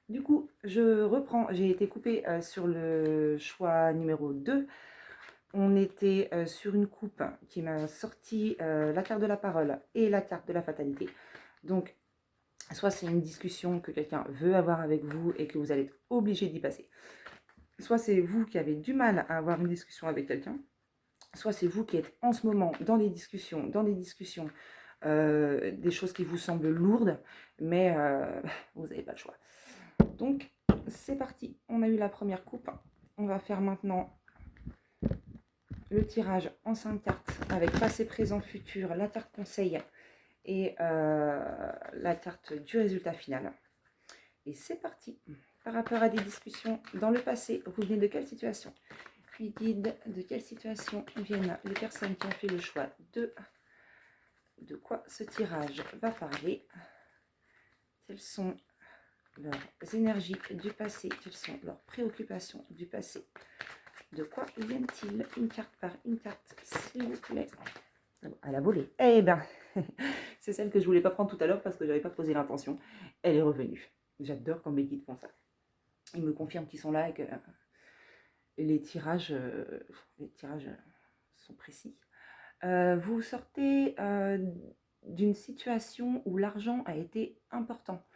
Du coup, je reprends. J'ai été coupée sur le choix numéro 2. On était sur une coupe qui m'a sorti la carte de la parole et la carte de la fatalité. Donc, soit c'est une discussion que quelqu'un veut avoir avec vous et que vous allez être obligé d'y passer. Soit c'est vous qui avez du mal à avoir une discussion avec quelqu'un. Soit c'est vous qui êtes en ce moment dans des discussions, des choses qui vous semblent lourdes, mais vous n'avez pas le choix. Donc, c'est parti. On a eu la première coupe. On va faire maintenant le tirage en 5 cartes avec passé, présent, futur, la carte conseil et la carte du résultat final. Et c'est parti. Par rapport à des discussions dans le passé, vous venez de quelle situation? Puis guide, de quelle situation viennent les personnes qui ont fait le choix de quoi ce tirage va parler? Quelles sont leurs énergies du passé? Quelles sont leurs préoccupations du passé? De quoi viennent-ils? Une carte par une carte, s'il vous plaît. À la volée. Eh ben, c'est celle que je voulais pas prendre tout à l'heure parce que j'avais pas posé l'intention. Elle est revenue. J'adore quand mes guides font ça. Ils me confirment qu'ils sont là et que les tirages sont précis. Vous sortez d'une situation où l'argent a été important.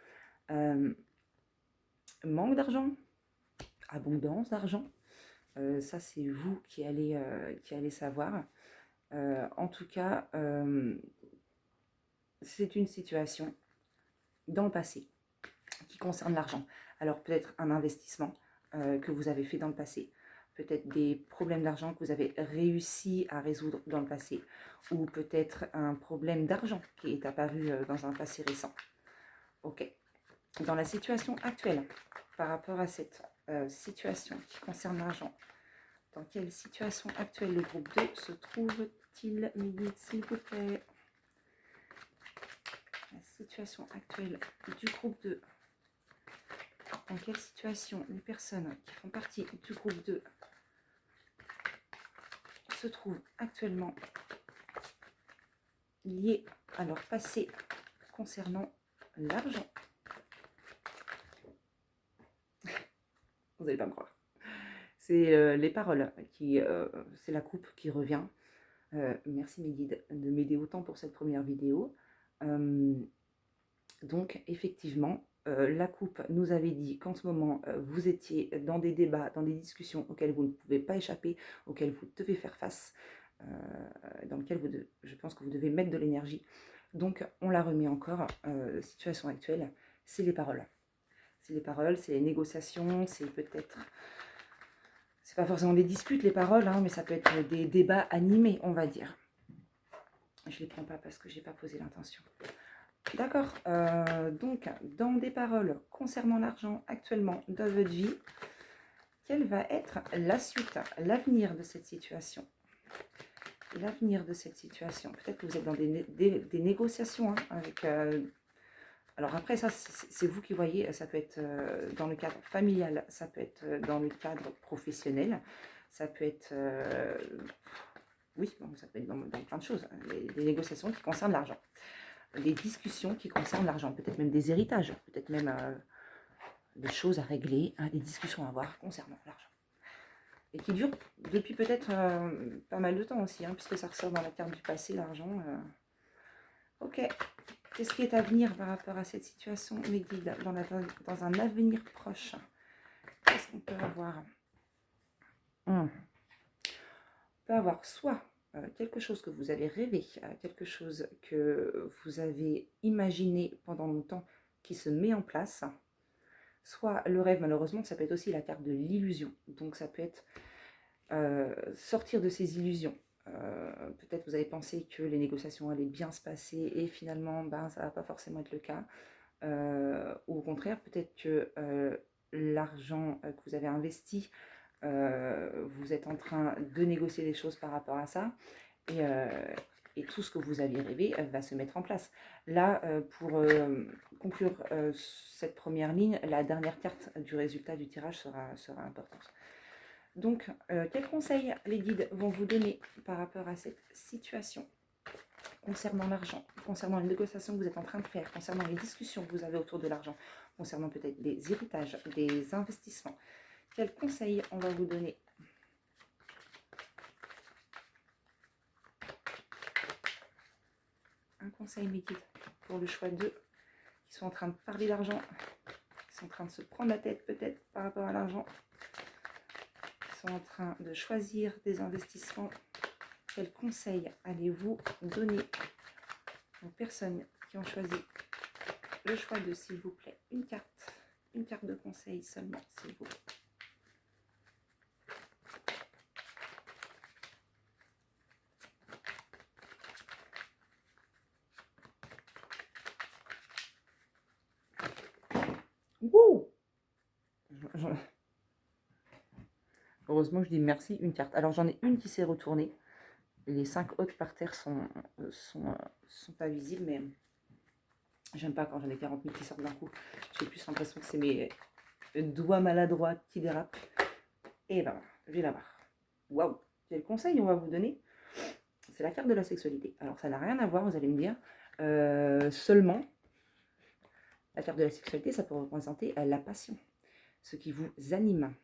Manque d'argent, abondance d'argent. Ça, c'est vous qui allez savoir. En tout cas, c'est une situation dans le passé qui concerne l'argent. Alors peut-être un investissement que vous avez fait dans le passé, peut-être des problèmes d'argent que vous avez réussi à résoudre dans le passé, ou peut-être un problème d'argent qui est apparu dans un passé récent. Ok. Dans la situation actuelle, par rapport à cette situation qui concerne l'argent, dans quelle situation actuelle le groupe 2 se trouve-t-il, mes guides, s'il vous plaît? La situation actuelle du groupe 2. Dans quelle situation les personnes qui font partie du groupe 2 se trouvent actuellement liées à leur passé concernant l'argent? Vous n'allez pas me croire. C'est les paroles, c'est la coupe qui revient. Merci mes guides de m'aider autant pour cette première vidéo. Donc effectivement, la coupe nous avait dit qu'en ce moment, vous étiez dans des débats, dans des discussions auxquelles vous ne pouvez pas échapper, auxquelles vous devez faire face, dans lesquelles je pense que vous devez mettre de l'énergie. Donc on la remet encore, situation actuelle, c'est les paroles. C'est les paroles, c'est les négociations, c'est peut-être... C'est pas forcément des disputes, les paroles, hein, mais ça peut être des débats animés, on va dire. Je les prends pas parce que j'ai pas posé l'intention. D'accord, donc dans des paroles concernant l'argent actuellement dans votre vie, quelle va être la suite, l'avenir de cette situation? L'avenir de cette situation. Peut-être que vous êtes dans des négociations hein, avec... alors après, ça, c'est vous qui voyez, ça peut être dans le cadre familial, ça peut être dans le cadre professionnel, ça peut être... oui, bon, ça peut être dans plein de choses, hein, des négociations qui concernent l'argent. Des discussions qui concernent l'argent, peut-être même des héritages, peut-être même des choses à régler, hein, des discussions à avoir concernant l'argent. Et qui durent depuis peut-être pas mal de temps aussi, hein, puisque ça ressort dans la carte du passé, l'argent. Ok, qu'est-ce qui est à venir par rapport à cette situation, mes guides, dans un avenir proche? Qu'est-ce qu'on peut avoir? On peut avoir soit quelque chose que vous avez rêvé, quelque chose que vous avez imaginé pendant longtemps qui se met en place, soit le rêve, malheureusement, ça peut être aussi la carte de l'illusion. Donc ça peut être sortir de ces illusions. Peut-être vous avez pensé que les négociations allaient bien se passer et finalement, ben, ça ne va pas forcément être le cas. Ou au contraire, peut-être que l'argent que vous avez investi, vous êtes en train de négocier des choses par rapport à ça et tout ce que vous aviez rêvé va se mettre en place. Là, pour conclure cette première ligne, la dernière carte du résultat du tirage sera importante. Donc, quels conseils les guides vont vous donner par rapport à cette situation concernant l'argent, concernant les négociations que vous êtes en train de faire, concernant les discussions que vous avez autour de l'argent, concernant peut-être des héritages, des investissements. Quels conseils on va vous donner? Un conseil médite pour le choix d'eux qui sont en train de parler d'argent, qui sont en train de se prendre la tête peut-être par rapport à l'argent, qui sont en train de choisir des investissements. Quels conseils allez-vous donner aux personnes qui ont choisi le choix de, s'il vous plaît, une carte de conseil seulement, s'il vous plaît. Wouh! Heureusement que je dis merci, une carte. Alors j'en ai une qui s'est retournée. Les 5 autres par terre sont pas visibles, mais j'aime pas quand j'en ai 40 000 qui sortent d'un coup. J'ai plus l'impression que c'est mes doigts maladroits qui dérapent. Et ben, je vais la voir. Waouh! Quel conseil on va vous donner? C'est la carte de la sexualité. Alors ça n'a rien à voir, vous allez me dire. Seulement, la carte de la sexualité, ça peut représenter la passion, ce qui vous anime,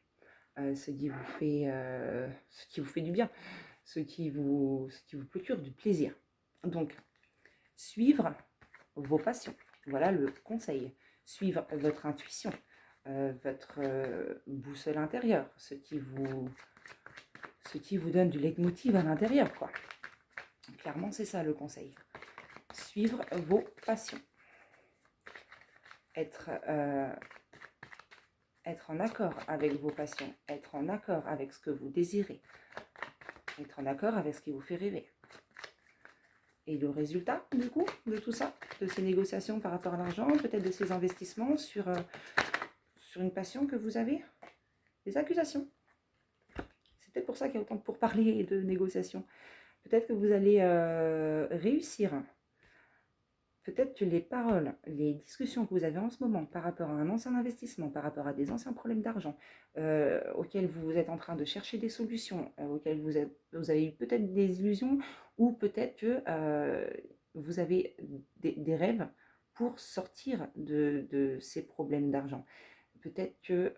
ce qui vous fait du bien, ce qui vous procure du plaisir. Donc, suivre vos passions. Voilà le conseil. Suivre votre intuition, votre boussole intérieure, ce qui vous donne du leitmotiv à l'intérieur, quoi. Clairement, c'est ça le conseil. Suivre vos passions. Être en accord avec vos passions, être en accord avec ce que vous désirez, être en accord avec ce qui vous fait rêver. Et le résultat, du coup, de tout ça, de ces négociations par rapport à l'argent, peut-être de ces investissements sur une passion que vous avez, des accusations. C'est peut-être pour ça qu'il y a autant de pourparlers et de négociations. Peut-être que vous allez réussir. Peut-être que les paroles, les discussions que vous avez en ce moment par rapport à un ancien investissement, par rapport à des anciens problèmes d'argent, auxquels vous êtes en train de chercher des solutions, auxquels vous avez eu peut-être des illusions, ou peut-être que vous avez des rêves pour sortir de ces problèmes d'argent. Peut-être que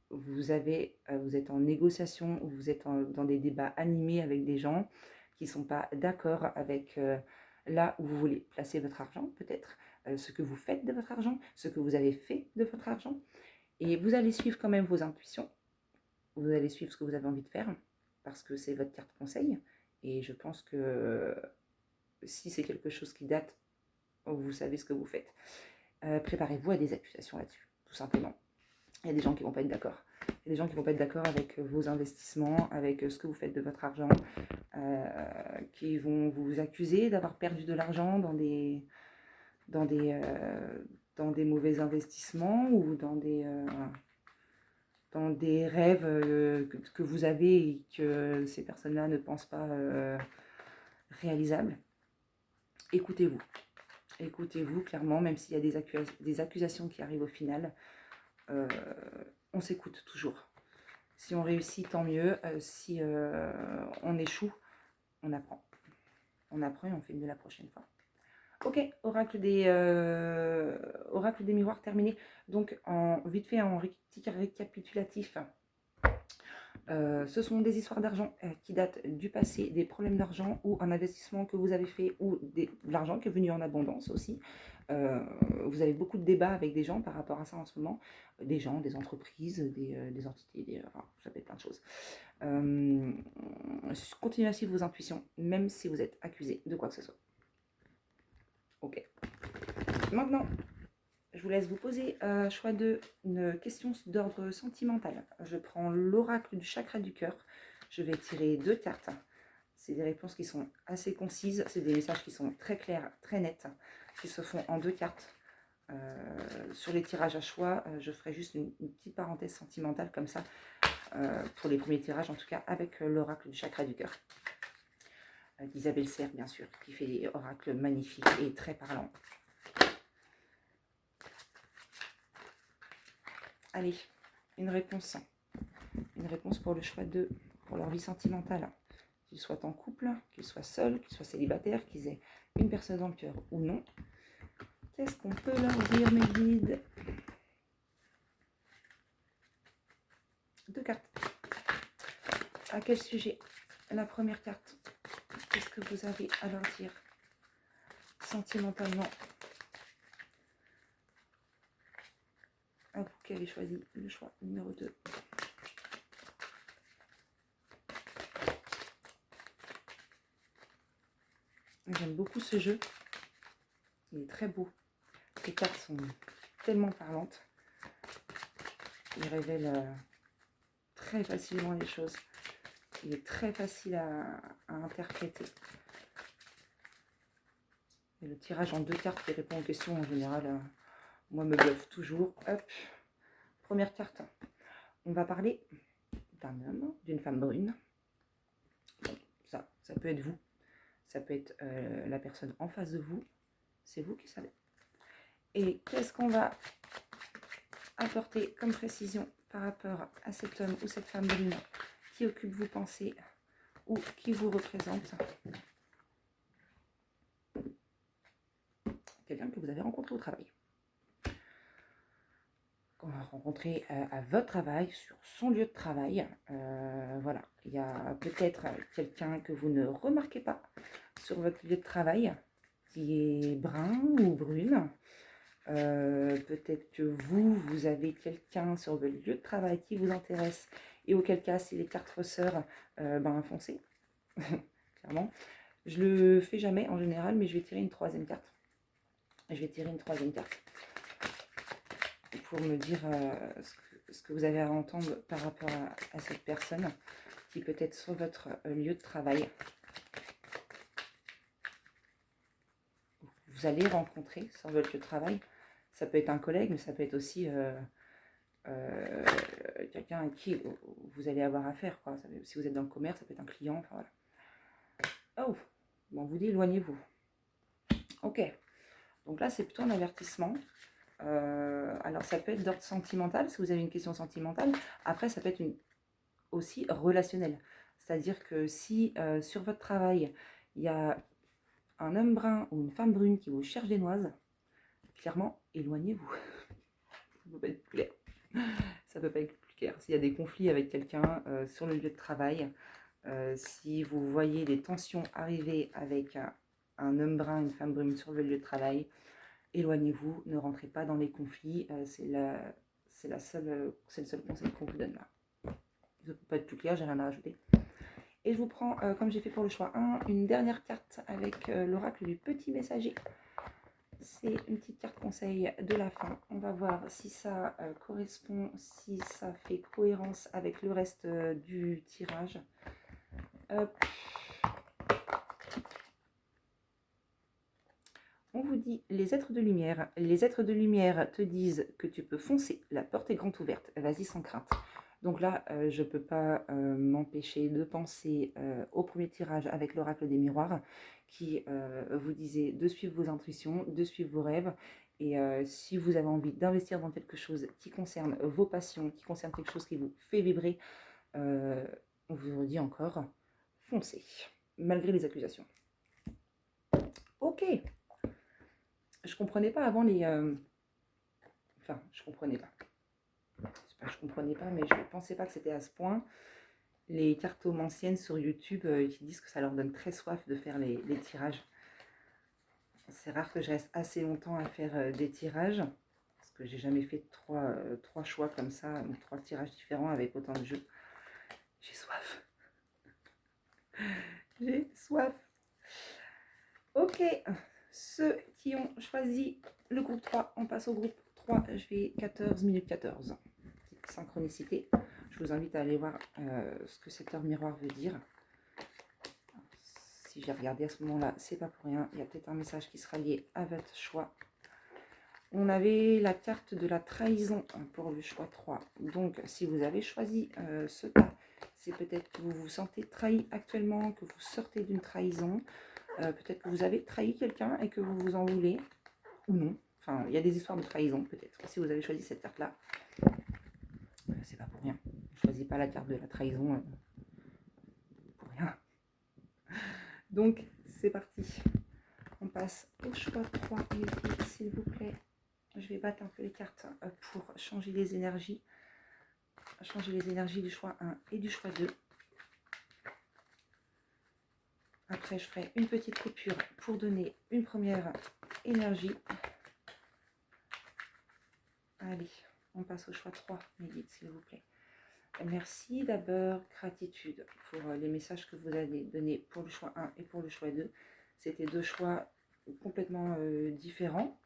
vous êtes en négociation, ou vous êtes dans des débats animés avec des gens qui ne sont pas d'accord avec là où vous voulez placer votre argent, peut-être, ce que vous faites de votre argent, ce que vous avez fait de votre argent. Et vous allez suivre quand même vos intuitions, vous allez suivre ce que vous avez envie de faire, parce que c'est votre carte conseil. Et je pense que si c'est quelque chose qui date, vous savez ce que vous faites. Préparez-vous à des accusations là-dessus, tout simplement. Il y a des gens qui ne vont pas être d'accord. Il y a des gens qui ne vont pas être d'accord avec vos investissements, avec ce que vous faites de votre argent, qui vont vous accuser d'avoir perdu de l'argent dans des mauvais investissements, ou dans des rêves que vous avez et que ces personnes-là ne pensent pas réalisables. Écoutez-vous. Écoutez-vous, clairement, même s'il y a des accusations qui arrivent au final, on s'écoute toujours. Si on réussit, tant mieux. Si on échoue, on apprend. On apprend et on fait mieux la prochaine fois. Ok, oracle des miroirs terminé. Donc, vite fait, en petit récapitulatif, ce sont des histoires d'argent qui datent du passé, des problèmes d'argent, ou un investissement que vous avez fait, ou de l'argent qui est venu en abondance aussi. Vous avez beaucoup de débats avec des gens par rapport à ça en ce moment. Des gens, des entreprises, des entités, ça peut être plein de choses. Continuez à suivre vos intuitions, même si vous êtes accusé de quoi que ce soit. Ok. Maintenant, je vous laisse vous poser choix de une question d'ordre sentimental. Je prends l'oracle du chakra du cœur. Je vais tirer 2 cartes. C'est des réponses qui sont assez concises. C'est des messages qui sont très clairs, très nets, qui se font en 2 cartes. Sur les tirages à choix, je ferai juste une petite parenthèse sentimentale comme ça, pour les premiers tirages, en tout cas avec l'oracle du chakra du cœur. D'Isabelle Serre, bien sûr, qui fait des oracles magnifiques et très parlants. Allez, une réponse pour le choix d'eux, pour leur vie sentimentale. Qu'ils soient en couple, qu'ils soient seuls, qu'ils soient célibataires, qu'ils aient une personne dans le cœur ou non. Qu'est-ce qu'on peut leur dire, mes guides? 2 cartes. À quel sujet? La première carte. Qu'est-ce que vous avez à leur dire sentimentalement? À vous qui avez choisi le choix numéro 2. J'aime beaucoup ce jeu. Il est très beau. Les cartes sont tellement parlantes. Il révèle très facilement les choses. Il est très facile à interpréter. Et le tirage en 2 cartes qui répond aux questions en général, moi me bluffe toujours. Hop. Première carte. On va parler d'un homme, d'une femme brune. Bon, ça peut être vous. Ça peut être la personne en face de vous. C'est vous qui savez. Et qu'est-ce qu'on va apporter comme précision par rapport à cet homme ou cette femme brune qui occupe vos pensées ou qui vous représente? Quelqu'un que vous avez rencontré au travail. Qu'on va rencontrer à votre travail, sur son lieu de travail. Voilà, il y a peut-être quelqu'un que vous ne remarquez pas sur votre lieu de travail, qui est brun ou brune. Peut-être que vous avez quelqu'un sur votre lieu de travail qui vous intéresse, et auquel cas, si les cartes ressortent, foncez, clairement. Je le fais jamais en général, mais je vais tirer une troisième carte. Pour me dire ce que vous avez à entendre par rapport à cette personne qui peut être sur votre lieu de travail. Vous allez rencontrer sur votre lieu de travail. Ça peut être un collègue, mais ça peut être aussi quelqu'un à qui vous allez avoir affaire, quoi. Si vous êtes dans le commerce, ça peut être un client. Enfin, voilà. Oh, bon, on vous dit éloignez-vous. Ok, donc là c'est plutôt un avertissement. Alors ça peut être d'ordre sentimental si vous avez une question sentimentale. Après ça peut être aussi relationnel. C'est-à-dire que si sur votre travail il y a un homme brun ou une femme brune qui vous cherche des noises, clairement éloignez-vous. Ça peut pas être plus clair. Ça peut pas être plus clair. S'il y a des conflits avec quelqu'un sur le lieu de travail, si vous voyez des tensions arriver avec un homme brun, une femme brune sur le lieu de travail, éloignez-vous, ne rentrez pas dans les conflits, c'est le seul conseil qu'on vous donne là. Ça ne peut pas être plus clair, j'ai rien à rajouter. Et je vous prends, comme j'ai fait pour le choix 1, une dernière carte avec l'oracle du petit messager. C'est une petite carte conseil de la fin. On va voir si ça correspond, si ça fait cohérence avec le reste du tirage. Hop. On vous dit les êtres de lumière. Les êtres de lumière te disent que tu peux foncer, la porte est grande ouverte, vas-y sans crainte. Donc là, je ne peux pas m'empêcher de penser au premier tirage avec l'oracle des miroirs qui vous disait de suivre vos intuitions, de suivre vos rêves. Et si vous avez envie d'investir dans quelque chose qui concerne vos passions, qui concerne quelque chose qui vous fait vibrer, on vous redit encore, foncez, malgré les accusations. Ok. Je comprenais pas avant les... Enfin, je comprenais pas. Je comprenais pas, mais je ne pensais pas que c'était à ce point. Les cartomanciennes sur YouTube qui disent que ça leur donne très soif de faire les tirages. C'est rare que je reste assez longtemps à faire des tirages, parce que j'ai jamais fait trois choix comme ça, ou 3 tirages différents avec autant de jeux. J'ai soif. J'ai soif. Ok, ceux qui ont choisi le groupe 3, on passe au groupe 3, je vais 14 minutes 14. Petite synchronicité. Je vous invite à aller voir ce que cette heure miroir veut dire. Si j'ai regardé à ce moment-là, c'est pas pour rien. Il y a peut-être un message qui sera lié à votre choix. On avait la carte de la trahison pour le choix 3. Donc, si vous avez choisi ce cas, c'est peut-être que vous vous sentez trahi actuellement, que vous sortez d'une trahison. Peut-être que vous avez trahi quelqu'un et que vous vous en voulez, ou non. Enfin, il y a des histoires de trahison, peut-être. Si vous avez choisi cette carte-là, c'est pas pour rien. Je ne choisis pas la carte de la trahison pour rien. Donc, c'est parti. On passe au choix 3. s'il vous plaît. Je vais battre un peu les cartes pour changer les énergies. Changer les énergies du choix 1 et du choix 2. Après, je ferai une petite coupure pour donner une première énergie. Allez, on passe au choix 3, mes guides, s'il vous plaît. Merci d'abord, gratitude pour les messages que vous avez donnés pour le choix 1 et pour le choix 2. C'était deux choix complètement différents.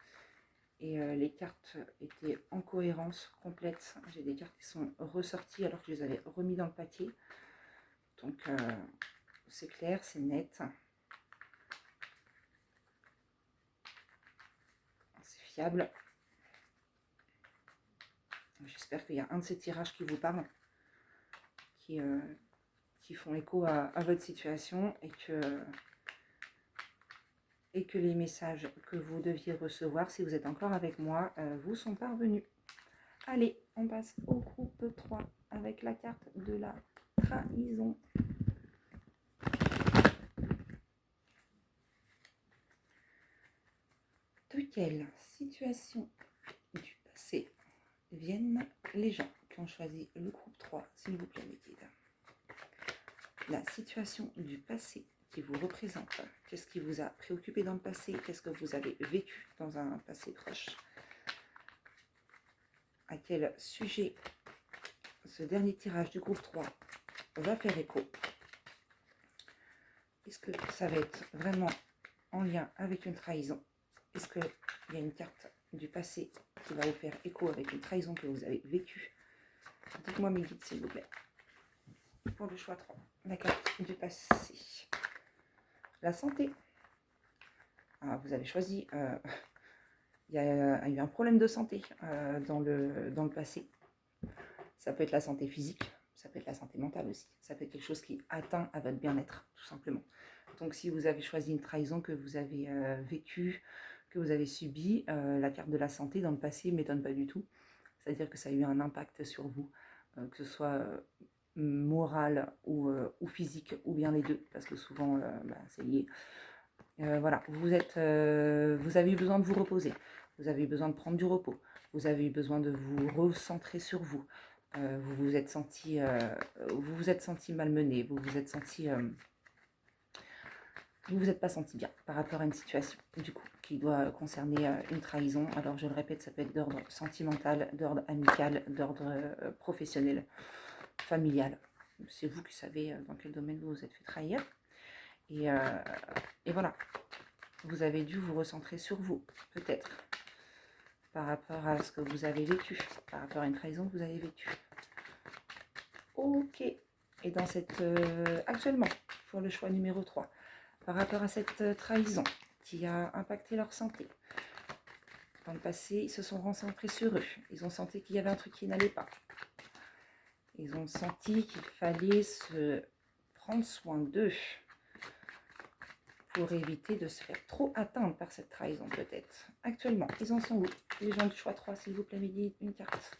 Et les cartes étaient en cohérence complète. J'ai des cartes qui sont ressorties alors que je les avais remis dans le paquet. Donc, c'est clair, c'est net. C'est fiable. J'espère qu'il y a un de ces tirages qui vous parle, qui font écho à votre situation et que les messages que vous deviez recevoir, si vous êtes encore avec moi, vous sont parvenus. Allez, on passe au groupe 3 avec la carte de la trahison. De quelle situation du passé viennent les gens qui ont choisi le groupe 3, s'il vous plaît, mes guides? La situation du passé qui vous représente. Qu'est-ce qui vous a préoccupé dans le passé? Qu'est-ce que vous avez vécu dans un passé proche? À quel sujet ce dernier tirage du groupe 3 va faire écho? Est-ce que ça va être vraiment en lien avec une trahison? Est-ce qu'il y a une carte du passé qui va vous faire écho avec une trahison que vous avez vécue? Dites-moi, mes guides, s'il vous plaît. Pour le choix 3, la carte du passé. La santé. Ah, vous avez choisi... il y a eu un problème de santé dans le passé. Ça peut être la santé physique, ça peut être la santé mentale aussi. Ça peut être quelque chose qui atteint à votre bien-être, tout simplement. Donc, si vous avez choisi une trahison que vous avez vécue, que vous avez subie, la carte de la santé dans le passé ne m'étonne pas du tout. C'est-à-dire que ça a eu un impact sur vous, que ce soit moral ou physique, ou bien les deux, parce que souvent, c'est lié. Voilà, vous avez eu besoin de vous reposer, vous avez eu besoin de prendre du repos, vous avez eu besoin de vous recentrer sur vous, vous vous êtes senti malmené, vous vous êtes pas senti bien par rapport à une situation, du coup, qui doit concerner une trahison. Alors, je le répète, ça peut être d'ordre sentimental, d'ordre amical, d'ordre professionnel, familial. C'est vous qui savez dans quel domaine vous vous êtes fait trahir. Et voilà, vous avez dû vous recentrer sur vous, peut-être, par rapport à ce que vous avez vécu, par rapport à une trahison que vous avez vécue. Ok, et dans cette, actuellement, pour le choix numéro 3, par rapport à cette trahison qui a impacté leur santé, dans le passé, ils se sont recentrés sur eux, ils ont senti qu'il y avait un truc qui n'allait pas. Ils ont senti qu'il fallait se prendre soin d'eux, pour éviter de se faire trop atteindre par cette trahison, peut-être. Actuellement, ils en sont où? Les gens du choix 3, s'il vous plaît, Mehdi, une carte.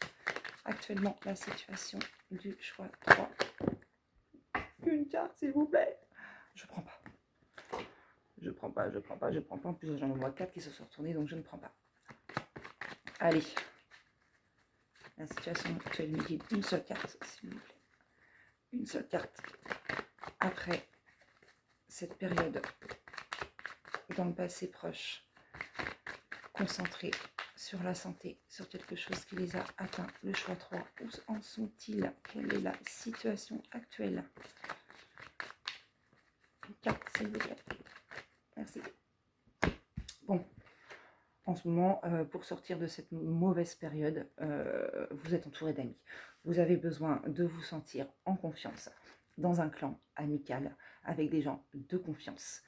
Actuellement, la situation du choix 3. Une carte, s'il vous plaît. Je prends pas. Je prends pas. En plus, j'en vois 4 qui se sont retournés, donc je ne prends pas. Allez. La situation actuelle, Mehdi, une seule carte, s'il vous plaît. Une seule carte. Après cette période dans le passé proche, concentrés sur la santé, sur quelque chose qui les a atteints. Le choix 3, où en sont-ils? Quelle est la situation actuelle? Une carte, s'il vous plaît. Merci. Bon, en ce moment, pour sortir de cette mauvaise période, vous êtes entouré d'amis. Vous avez besoin de vous sentir en confiance, dans un clan amical, avec des gens de confiance.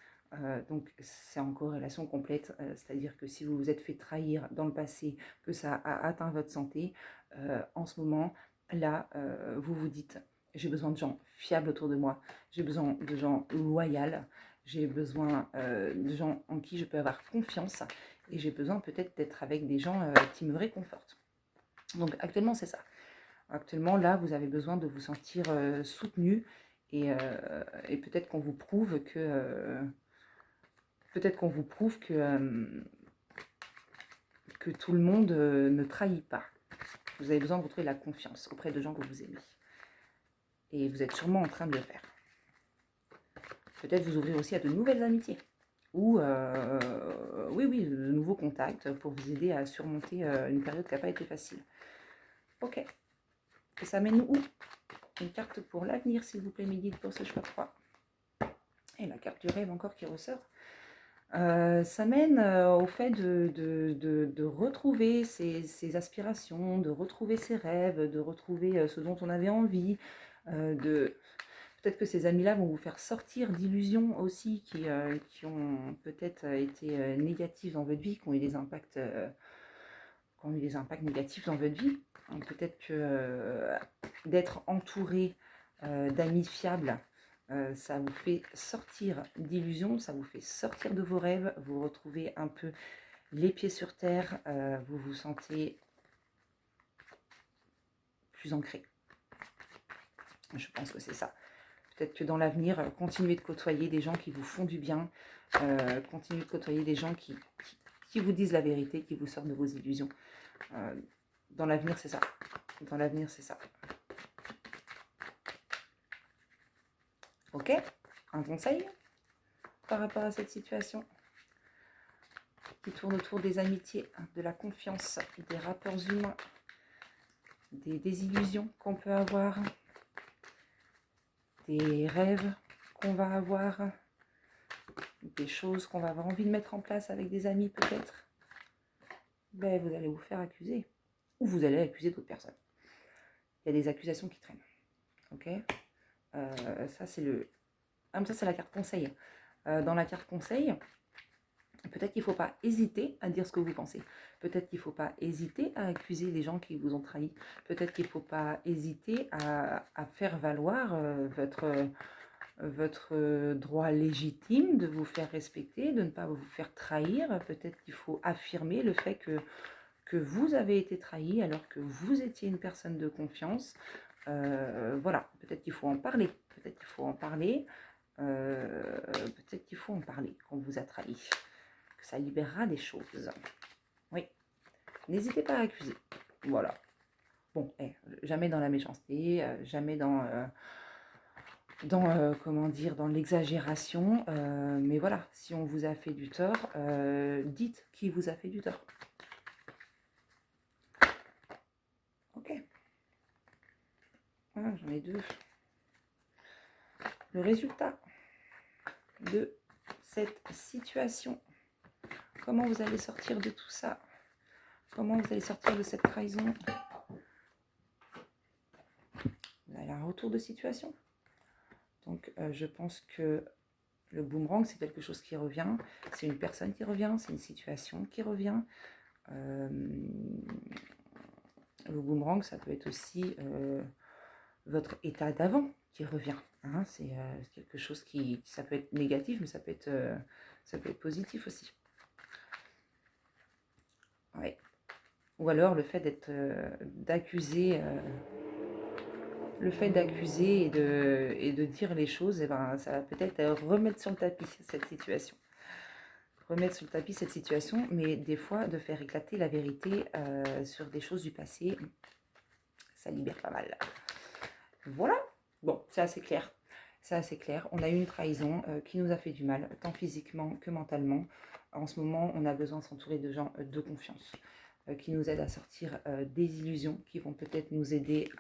Donc c'est en corrélation complète, c'est-à-dire que si vous vous êtes fait trahir dans le passé, que ça a atteint votre santé, en ce moment, là, vous vous dites, j'ai besoin de gens fiables autour de moi, j'ai besoin de gens loyaux, j'ai besoin de gens en qui je peux avoir confiance, et j'ai besoin peut-être d'être avec des gens qui me réconfortent. Donc actuellement, c'est ça. Actuellement, là, vous avez besoin de vous sentir soutenu, et peut-être qu'on vous prouve que... que tout le monde ne trahit pas. Vous avez besoin de retrouver la confiance auprès de gens que vous aimez. Et vous êtes sûrement en train de le faire. Peut-être vous ouvrir aussi à de nouvelles amitiés. Ou, oui, de nouveaux contacts pour vous aider à surmonter une période qui n'a pas été facile. Ok. Et ça mène où? Une carte pour l'avenir, s'il vous plaît, mes guides, pour ce choix 3. Et la carte du rêve encore qui ressort. Ça mène au fait de retrouver ses aspirations, de retrouver ses rêves, de retrouver ce dont on avait envie. Peut-être que ces amis-là vont vous faire sortir d'illusions aussi qui ont peut-être été négatives dans votre vie, qui ont eu des impacts, négatifs dans votre vie. Peut-être que d'être entouré d'amis fiables, ça vous fait sortir d'illusions, ça vous fait sortir de vos rêves, vous retrouvez un peu les pieds sur terre, vous vous sentez plus ancré. Je pense que c'est ça. Peut-être que dans l'avenir, continuez de côtoyer des gens qui vous font du bien, continuez de côtoyer des gens qui vous disent la vérité, qui vous sortent de vos illusions. Dans l'avenir, c'est ça. Dans l'avenir, c'est ça. Ok? Un conseil par rapport à cette situation qui tourne autour des amitiés, de la confiance, des rapports humains, des désillusions qu'on peut avoir, des rêves qu'on va avoir, des choses qu'on va avoir envie de mettre en place avec des amis peut-être. Ben, vous allez vous faire accuser. Ou vous allez accuser d'autres personnes. Il y a des accusations qui traînent. Ok? Ça, c'est le... Ah, mais ça, c'est la carte conseil. Dans la carte conseil, peut-être qu'il ne faut pas hésiter à dire ce que vous pensez. Peut-être qu'il ne faut pas hésiter à accuser les gens qui vous ont trahi. Peut-être qu'il ne faut pas hésiter à faire valoir votre droit légitime de vous faire respecter, de ne pas vous faire trahir. Peut-être qu'il faut affirmer le fait que vous avez été trahi alors que vous étiez une personne de confiance. Voilà, peut-être qu'il faut en parler. Peut-être qu'il faut en parler. Peut-être qu'il faut en parler qu'on vous a trahi. Que ça libérera des choses. Oui. N'hésitez pas à accuser. Voilà. Bon, jamais dans la méchanceté, jamais dans comment dire, dans l'exagération. Mais voilà, si on vous a fait du tort, dites qui vous a fait du tort. Ok. Ah, j'en ai deux. Le résultat de cette situation. Comment vous allez sortir de tout ça? Comment vous allez sortir de cette trahison? Vous avez un retour de situation. Donc, je pense que le boomerang, c'est quelque chose qui revient. C'est une personne qui revient. C'est une situation qui revient. Le boomerang, ça peut être aussi votre état d'avant qui revient. Hein, c'est quelque chose qui... Ça peut être négatif, mais ça peut être positif aussi. Ouais. Ou alors le fait d'accuser... le fait d'accuser et de dire les choses, ça va peut-être remettre sur le tapis cette situation. Remettre sur le tapis cette situation, mais des fois de faire éclater la vérité sur des choses du passé, ça libère pas mal. Voilà, bon, c'est assez clair. C'est assez clair. On a eu une trahison qui nous a fait du mal, tant physiquement que mentalement. En ce moment, on a besoin de s'entourer de gens de confiance, qui nous aident à sortir des illusions, qui vont peut-être nous aider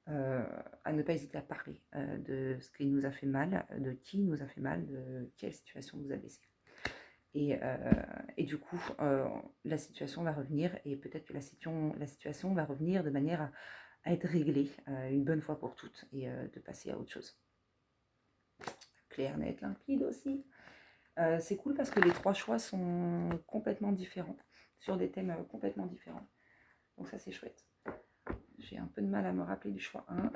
à ne pas hésiter à parler de ce qui nous a fait mal, de qui nous a fait mal, de quelle situation nous a blessé. Et du coup, la situation va revenir et peut-être que la situation va revenir de manière à être réglée une bonne fois pour toutes et de passer à autre chose. Clair, net, limpide aussi. C'est cool parce que les 3 choix sont complètement différents, sur des thèmes complètement différents. Donc ça, c'est chouette. J'ai un peu de mal à me rappeler du choix 1.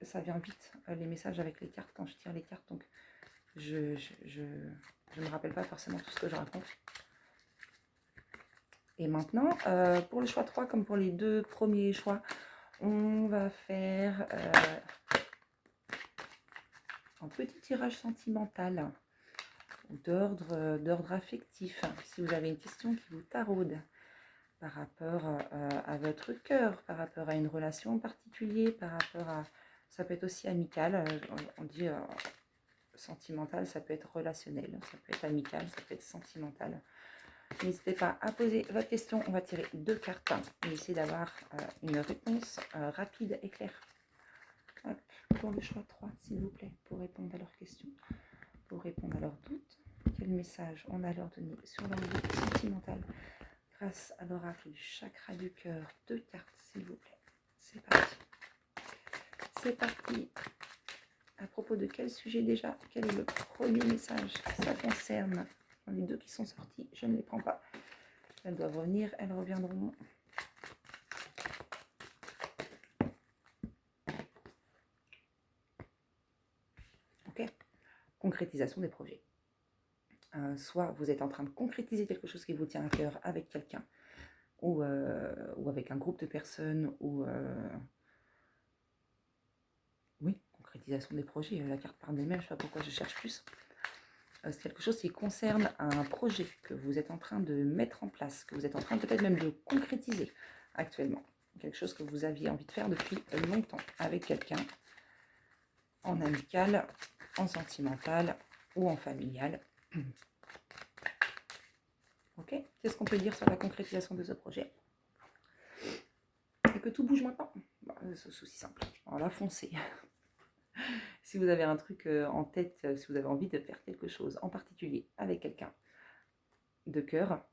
Ça vient vite, les messages avec les cartes, quand je tire les cartes. Donc, je ne me rappelle pas forcément tout ce que je raconte. Et maintenant, pour le choix 3, comme pour les 2 premiers choix, on va faire un petit tirage sentimental. ou d'ordre affectif. Si vous avez une question qui vous taraude par rapport à votre cœur, par rapport à une relation en particulier, par rapport à... Ça peut être aussi amical, on dit sentimental, ça peut être relationnel, ça peut être amical, ça peut être sentimental. N'hésitez pas à poser votre question. On va tirer 2 cartes et essayer d'avoir une réponse rapide et claire. Hop, pour le choix 3, s'il vous plaît, pour répondre à leurs questions, pour répondre à leurs doutes. Quel message on a à leur donner sur leur vie sentimentale grâce à l'oracle du chakra du cœur? 2 cartes, s'il vous plaît. C'est parti. C'est parti. À propos de quel sujet déjà? Quel est le premier message que ça concerne? Les 2 qui sont sortis, je ne les prends pas. Elles doivent revenir, elles reviendront. Ok. Concrétisation des projets. Soit vous êtes en train de concrétiser quelque chose qui vous tient à cœur avec quelqu'un, ou avec un groupe de personnes, ou... oui, concrétisation des projets. La carte parle d'elle-même, je ne sais pas pourquoi je cherche plus. C'est quelque chose qui concerne un projet que vous êtes en train de mettre en place, que vous êtes en train peut-être même de concrétiser actuellement. Quelque chose que vous aviez envie de faire depuis longtemps avec quelqu'un, en amical, en sentimental ou en familial. Ok, qu'est-ce qu'on peut dire sur la concrétisation de ce projet? Et que tout bouge maintenant. Bah, c'est aussi simple. Alors là, foncez. Si vous avez un truc en tête, si vous avez envie de faire quelque chose en particulier avec quelqu'un de cœur,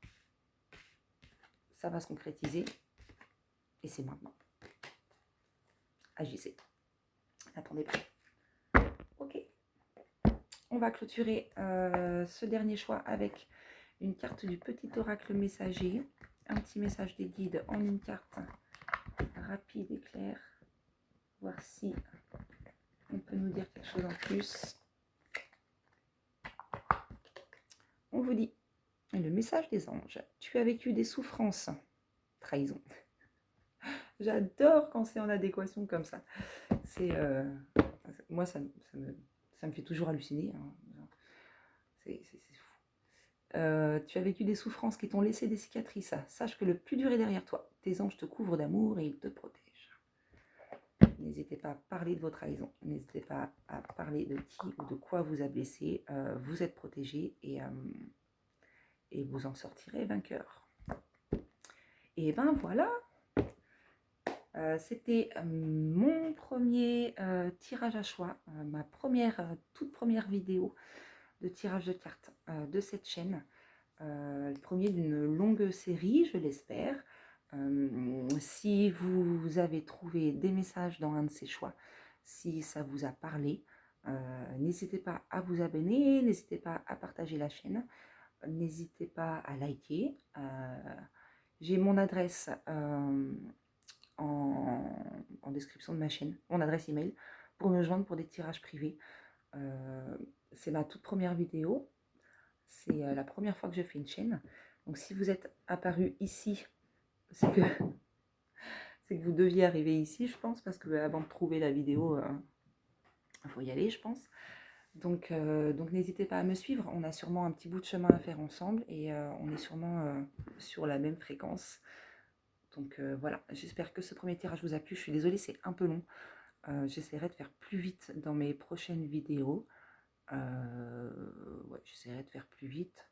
ça va se concrétiser et c'est maintenant. Agissez. N'attendez pas. Ok. On va clôturer ce dernier choix avec une carte du petit oracle messager. Un petit message des guides en une carte rapide et claire. Voir si on peut nous dire quelque chose en plus. On vous dit, le message des anges. Tu as vécu des souffrances. Trahison. J'adore quand c'est en adéquation comme ça. C'est moi, ça me fait toujours halluciner. Hein. C'est fou. Tu as vécu des souffrances qui t'ont laissé des cicatrices. Sache que le plus dur est derrière toi. Tes anges te couvrent d'amour et ils te protègent. N'hésitez pas à parler de vos trahisons. N'hésitez pas à parler de qui ou de quoi vous a blessé. Vous êtes protégés et vous en sortirez vainqueur. Et ben voilà. C'était mon premier tirage à choix, ma toute première vidéo de tirage de cartes de cette chaîne. Le premier d'une longue série, je l'espère. Si vous avez trouvé des messages dans un de ces choix, si ça vous a parlé, n'hésitez pas à vous abonner, n'hésitez pas à partager la chaîne, n'hésitez pas à liker. J'ai mon adresse en description de ma chaîne, mon adresse email, pour me joindre pour des tirages privés. C'est ma toute première vidéo. C'est la première fois que je fais une chaîne. Donc si vous êtes apparu ici, c'est que vous deviez arriver ici, je pense, parce que avant de trouver la vidéo, il faut y aller, je pense. Donc n'hésitez pas à me suivre. On a sûrement un petit bout de chemin à faire ensemble et on est sûrement sur la même fréquence. Donc voilà, j'espère que ce premier tirage vous a plu. Je suis désolée, c'est un peu long. J'essaierai de faire plus vite dans mes prochaines vidéos. Ouais, j'essaierai de faire plus vite.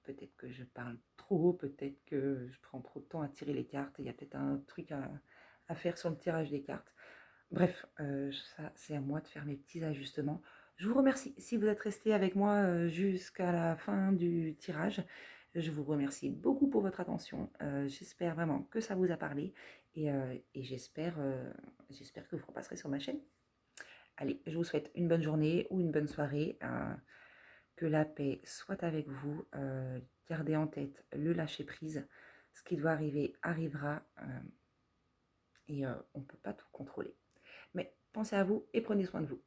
Peut-être que je parle trop, peut-être que je prends trop de temps à tirer les cartes. Il y a peut-être un truc à faire sur le tirage des cartes. Bref, ça c'est à moi de faire mes petits ajustements. Je vous remercie si vous êtes resté avec moi jusqu'à la fin du tirage. Je vous remercie beaucoup pour votre attention. J'espère vraiment que ça vous a parlé et j'espère que vous repasserez sur ma chaîne. Allez, je vous souhaite une bonne journée ou une bonne soirée. Que la paix soit avec vous. Gardez en tête le lâcher-prise. Ce qui doit arriver arrivera et on ne peut pas tout contrôler. Mais pensez à vous et prenez soin de vous.